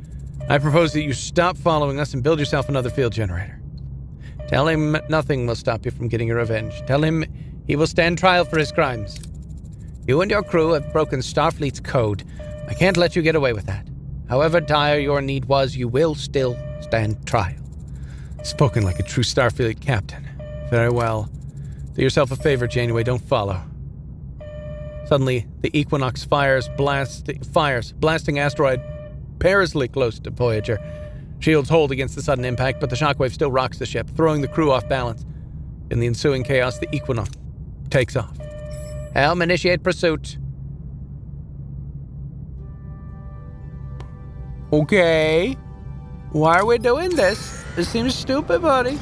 I propose that you stop following us and build yourself another field generator. Tell him nothing will stop you from getting your revenge. Tell him he will stand trial for his crimes. You and your crew have broken Starfleet's code. I can't let you get away with that. However dire your need was, you will still stand trial. Spoken like a true Starfleet captain. Very well. Do yourself a favor, Janeway, don't follow. Suddenly, the Equinox fires, blasting asteroid perilously close to Voyager. Shields hold against the sudden impact, but the shockwave still rocks the ship, throwing the crew off balance. In the ensuing chaos, the Equinox takes off. Helm, initiate pursuit. Okay. Why are we doing this? This seems stupid, buddy.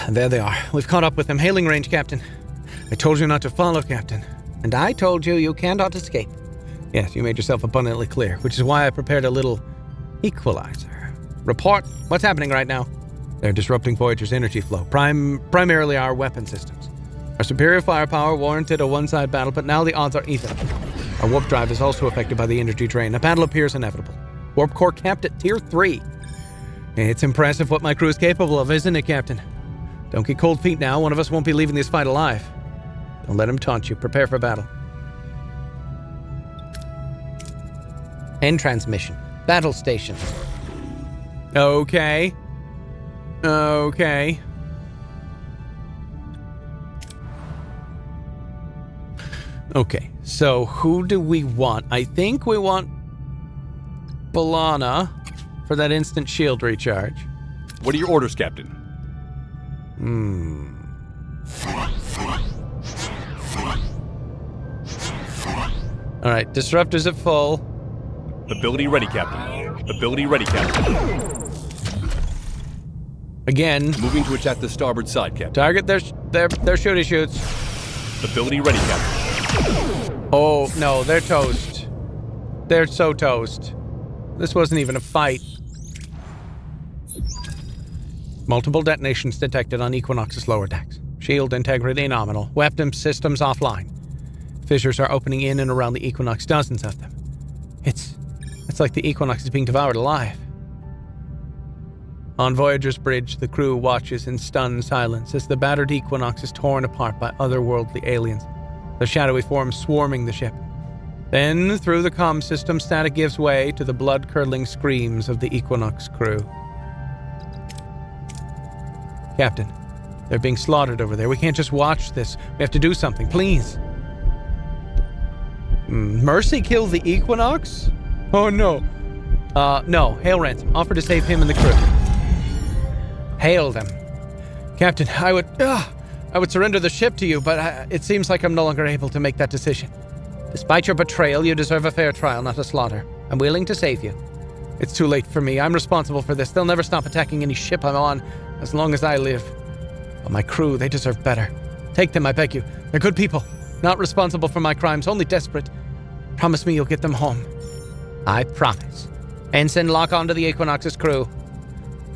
There they are. We've caught up with them. Hailing range, Captain. I told you not to follow, Captain. And I told you you cannot escape. Yes, you made yourself abundantly clear, which is why I prepared a little equalizer. Report. What's happening right now? They're disrupting Voyager's energy flow, primarily our weapon systems. Our superior firepower warranted a one-side battle, but now the odds are even. Our warp drive is also affected by the energy drain. A battle appears inevitable. Warp core capped at Tier 3. It's impressive what my crew is capable of, isn't it, Captain? Don't get cold feet now. One of us won't be leaving this fight alive. Don't let him taunt you. Prepare for battle. End transmission. Battle station. Okay. Okay, so who do we want? I think we want B'Elanna for that instant shield recharge. What are your orders, Captain? All right, disruptors at full. Ability ready, Captain. Ability ready, Captain. Again, Moving to attack the starboard side, Captain. target their shooty shoots. Ability ready, Captain. Oh, no, they're toast. They're so toast. This wasn't even a fight. Multiple detonations detected on Equinox's lower decks. Shield integrity nominal. Weapon systems offline. Fissures are opening in and around the Equinox, dozens of them. It's like the Equinox is being devoured alive. On Voyager's bridge, the crew watches in stunned silence as the battered Equinox is torn apart by otherworldly aliens, the shadowy forms swarming the ship. Then, through the comm system, static gives way to the blood-curdling screams of the Equinox crew. Captain, they're being slaughtered over there. We can't just watch this. We have to do something, please. Mercy kill the Equinox? Oh, no. No. Hail ransom. Offer to save him and the crew. Hail them. Captain, I would surrender the ship to you, but it seems like I'm no longer able to make that decision. Despite your betrayal, you deserve a fair trial, not a slaughter. I'm willing to save you. It's too late for me. I'm responsible for this. They'll never stop attacking any ship I'm on as long as I live. But my crew, they deserve better. Take them, I beg you. They're good people. Not responsible for my crimes, only desperate. Promise me you'll get them home. I promise. Ensign, lock onto the Equinox's crew.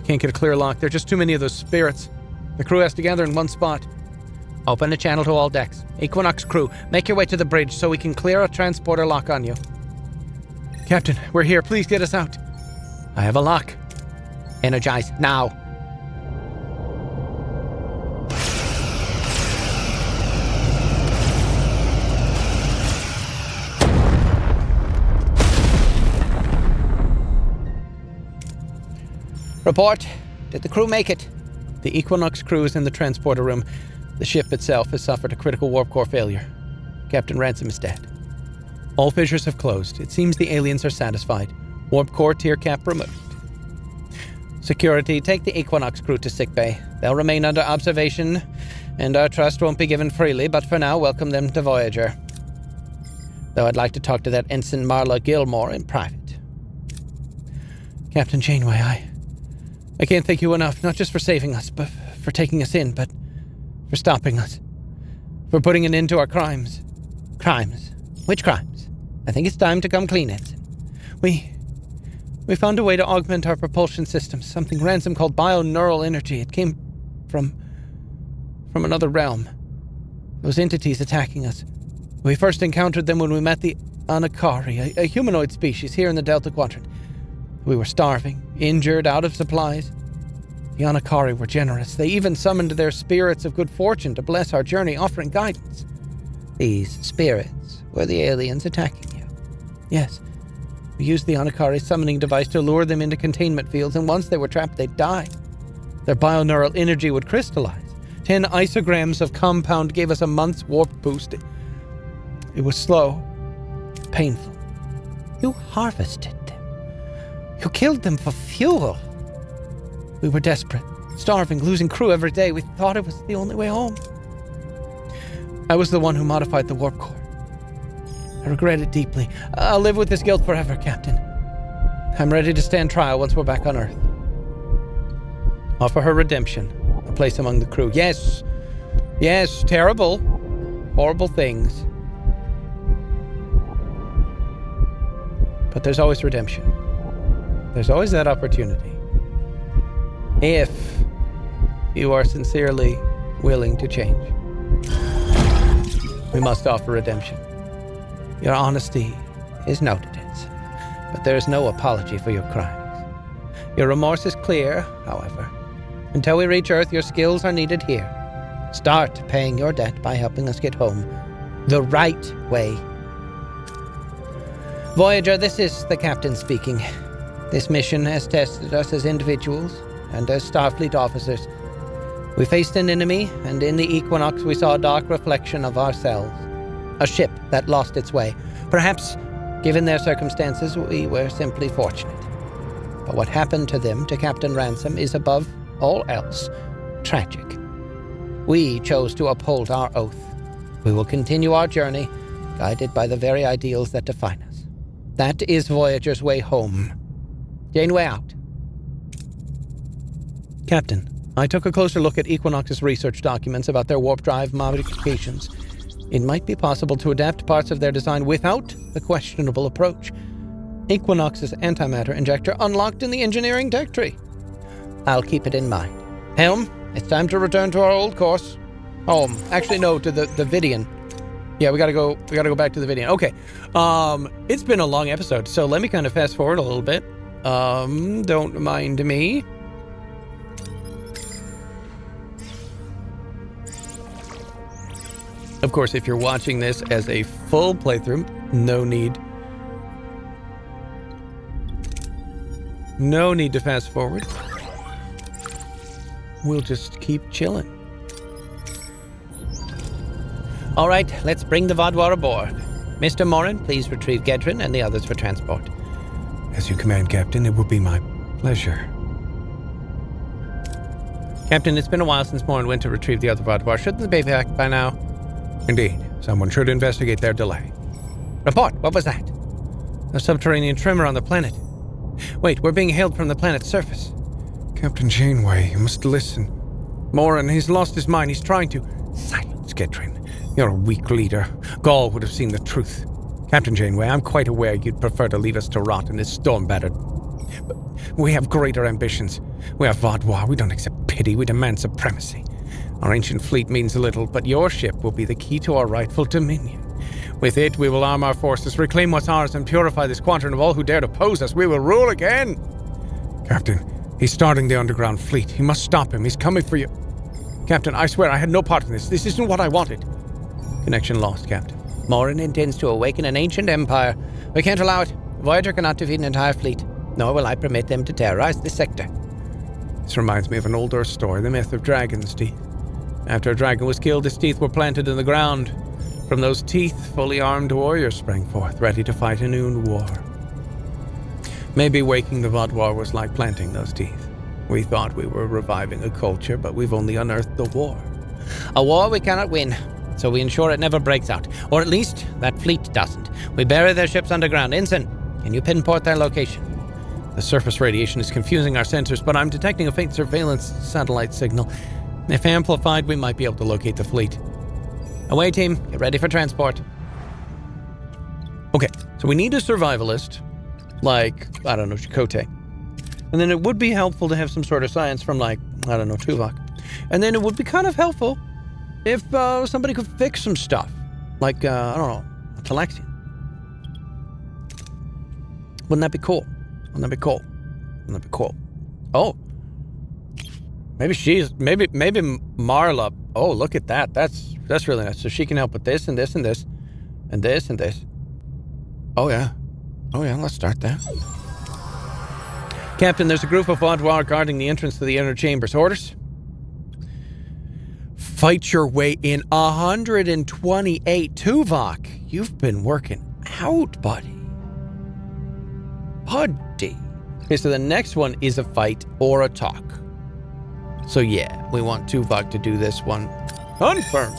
Can't get a clear lock. There are just too many of those spirits. The crew has to gather in one spot. Open a channel to all decks. Equinox crew, make your way to the bridge so we can clear a transporter lock on you. Captain, we're here. Please get us out. I have a lock. Energize, now. Report. Did the crew make it? The Equinox crew is in the transporter room. The ship itself has suffered a critical warp core failure. Captain Ransom is dead. All fissures have closed. It seems the aliens are satisfied. Warp core tier cap removed. Security, take the Equinox crew to sickbay. They'll remain under observation, and our trust won't be given freely, but for now, welcome them to Voyager. Though I'd like to talk to that Ensign Marla Gilmore in private. Captain Janeway, I can't thank you enough, not just for saving us, but for taking us in, but for stopping us. For putting an end to our crimes. Crimes? Which crimes? I think it's time to come clean, Ensign. We found a way to augment our propulsion systems, something Ransom called bio-neural energy. It came from another realm. Those entities attacking us. We first encountered them when we met the Anakari, a humanoid species here in the Delta Quadrant. We were starving, injured, out of supplies. The Anakari were generous. They even summoned their spirits of good fortune to bless our journey, offering guidance. These spirits were the aliens attacking you? Yes. We used the Anakari summoning device to lure them into containment fields, and once they were trapped, they'd die. Their bio-neural energy would crystallize. 10 isograms of compound gave us a month's warp boost. It was slow, painful. You harvested them. You killed them for fuel. We were desperate, starving, losing crew every day. We thought it was the only way home. I was the one who modified the warp core. I regret it deeply. I'll live with this guilt forever, Captain. I'm ready to stand trial once we're back on Earth. Offer her redemption, a place among the crew. Yes, terrible, horrible things. But there's always redemption. There's always that opportunity. If you are sincerely willing to change. We must offer redemption. Your honesty is noted, but there is no apology for your crimes. Your remorse is clear, however. Until we reach Earth, your skills are needed here. Start paying your debt by helping us get home the right way. Voyager, this is the captain speaking. This mission has tested us as individuals and as Starfleet officers. We faced an enemy, and in the Equinox we saw a dark reflection of ourselves. A ship that lost its way. Perhaps, given their circumstances, we were simply fortunate. But what happened to them, to Captain Ransom, is above all else tragic. We chose to uphold our oath. We will continue our journey, guided by the very ideals that define us. That is Voyager's way home. Janeway out. Captain, I took a closer look at Equinox's research documents about their warp drive modifications. It might be possible to adapt parts of their design without the questionable approach. Equinox's antimatter injector unlocked in the engineering tech tree. I'll keep it in mind. Helm, it's time to return to our old course. Actually, no, to the Vidian. Yeah, we gotta go back to the Vidian. Okay. It's been a long episode, so let me kind of fast forward a little bit. Don't mind me. Of course, if you're watching this as a full playthrough, no need to fast forward. We'll just keep chilling. All right, let's bring the Vaadwaur aboard. Mr. Morin, please retrieve Gedrin and the others for transport. As you command, Captain, it will be my pleasure. Captain, it's been a while since Morin went to retrieve the other Vaadwaur. Shouldn't they be back by now? Indeed, someone should investigate their delay. Report, what was that? A subterranean tremor on the planet. Wait, we're being hailed from the planet's surface. Captain Janeway, you must listen. Morin, he's lost his mind. He's trying to... Silence, Gedrin. You're a weak leader. Gaul would have seen the truth. Captain Janeway, I'm quite aware you'd prefer to leave us to rot in this storm-battered... But we have greater ambitions. We are Vaadwaur. We don't accept pity. We demand supremacy. Our ancient fleet means little, but your ship will be the key to our rightful dominion. With it, we will arm our forces, reclaim what's ours, and purify this quadrant of all who dare to oppose us. We will rule again! Captain, he's starting the underground fleet. You must stop him. He's coming for you. Captain, I swear I had no part in this. This isn't what I wanted. Connection lost, Captain. Morin intends to awaken an ancient empire. We can't allow it. Voyager cannot defeat an entire fleet, nor will I permit them to terrorize this sector. This reminds me of an older story, the myth of Dragon's Teeth. After a dragon was killed, his teeth were planted in the ground. From those teeth, fully armed warriors sprang forth, ready to fight a new war. Maybe waking the Vaadwaur was like planting those teeth. We thought we were reviving a culture, but we've only unearthed the war. A war we cannot win, so we ensure it never breaks out. Or at least, that fleet doesn't. We bury their ships underground. Ensign, can you pinpoint their location? The surface radiation is confusing our sensors, but I'm detecting a faint surveillance satellite signal. If amplified, we might be able to locate the fleet. Away, team. Get ready for transport. Okay, so we need a survivalist, like, I don't know, Chakotay. And then it would be helpful to have some sort of science from, like, I don't know, Tuvok. And then it would be kind of helpful if somebody could fix some stuff. Like, I don't know, a Telexian. Wouldn't that be cool? Wouldn't that be cool? Wouldn't that be cool? Oh. Maybe Marla. Oh, look at that. That's really nice. So she can help with this and this and this and this and this. Oh yeah, let's start there. Captain, there's a group of Vaadwaur guarding the entrance to the inner chambers. Orders? Fight your way in. 128. Tuvok, you've been working out, buddy. Okay, so the next one is a fight or a talk. So yeah, we want Tuvok to do this one. Confirmed.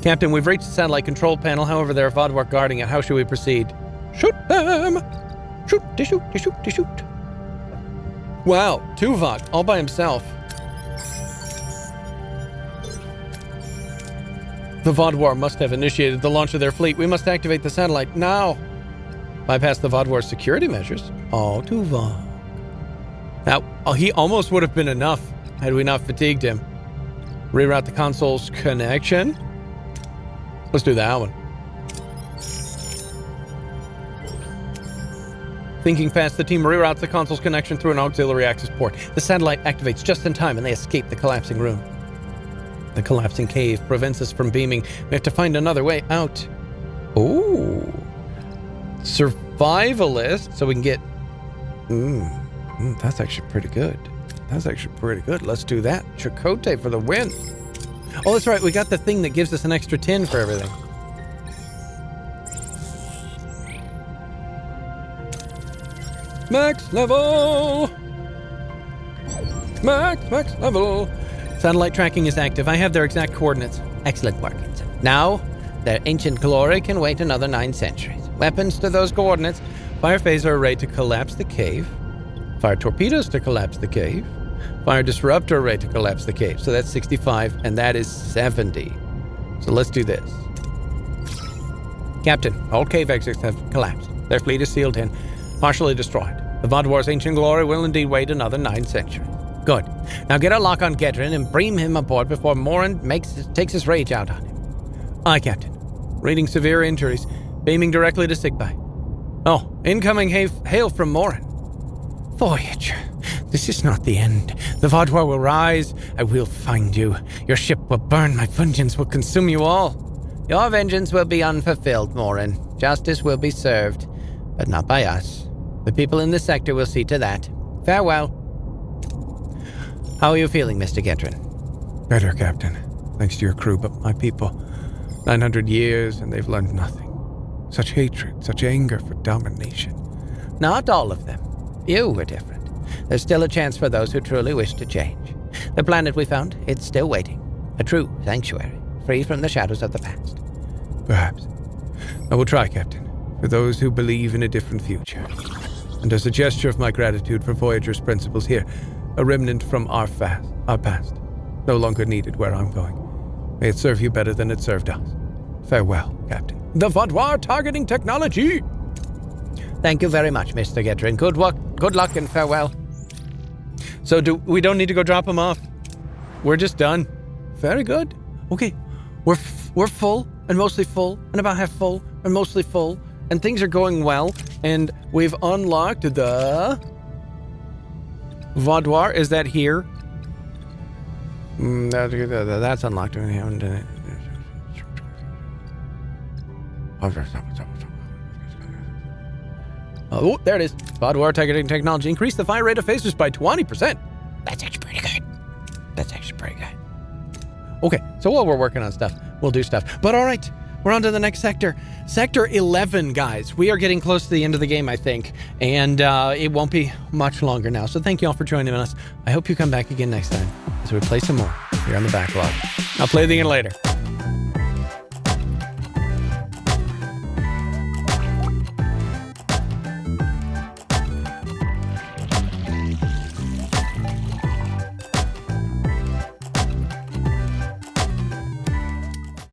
Captain, we've reached the satellite control panel. However, there are Vaadwaur guarding it. How should we proceed? Shoot them! Shoot. Wow, Tuvok, all by himself. The Vaadwaur must have initiated the launch of their fleet. We must activate the satellite now. Bypass the Vaadwaur's security measures. Oh, Tuvok. Now, he almost would have been enough had we not fatigued him. Reroute the console's connection. Let's do that one. Thinking fast, the team reroutes the console's connection through an auxiliary access port. The satellite activates just in time and they escape the collapsing room. The collapsing cave prevents us from beaming. We have to find another way out. Ooh. Survivalist, so we can get... that's actually pretty good. That's actually pretty good. Let's do that. Chakotay for the win. Oh, that's right. We got the thing that gives us an extra 10 for everything. Max level! Max level! Satellite tracking is active. I have their exact coordinates. Excellent work, Ensign. Now, their ancient glory can wait another 9 centuries. Weapons to those coordinates. Fire phaser array to collapse the cave. Fire torpedoes to collapse the cave. Fire disruptor array to collapse the cave. So that's 65, and that is 70. So let's do this. Captain, all cave exits have collapsed. Their fleet is sealed in, partially destroyed. The Vaadwaur's ancient glory will indeed wait another 9 centuries. Good. Now get a lock on Gedrin and beam him aboard before Morin takes his rage out on him. Aye, Captain. Reading severe injuries. Beaming directly to sickbay. Oh, incoming hail from Morin. Voyager, this is not the end. The Vaadwaur will rise. I will find you. Your ship will burn. My vengeance will consume you all. Your vengeance will be unfulfilled, Morin. Justice will be served, but not by us. The people in this sector will see to that. Farewell. How are you feeling, Mr. Gedrin? Better, Captain. Thanks to your crew, but my people. 900 years, and they've learned nothing. Such hatred, such anger for domination. Not all of them. You were different. There's still a chance for those who truly wish to change. The planet we found, it's still waiting. A true sanctuary, free from the shadows of the past. Perhaps. I will try, Captain, for those who believe in a different future. And as a gesture of my gratitude for Voyager's principles here, a remnant from our past, no longer needed where I'm going. May it serve you better than it served us. Farewell, Captain. The Vaadwaur targeting technology! Thank you very much, Mr. Gedrin. Good luck and farewell. So we don't need to go drop him off. We're just done. Very good. Okay, we're full and mostly full and about half full and mostly full and things are going well and we've unlocked the Vaadwaur. Is that here? That's unlocked. We haven't done it. Oh, there it is. Vaadwaur targeting technology. Increase the fire rate of phasers by 20%. That's actually pretty good. Okay, so while we're working on stuff, we'll do stuff. But all right, we're on to the next sector. Sector 11, guys. We are getting close to the end of the game, I think. And it won't be much longer now. So thank you all for joining us. I hope you come back again next time as we play some more here on the BackLog. I'll play it again later.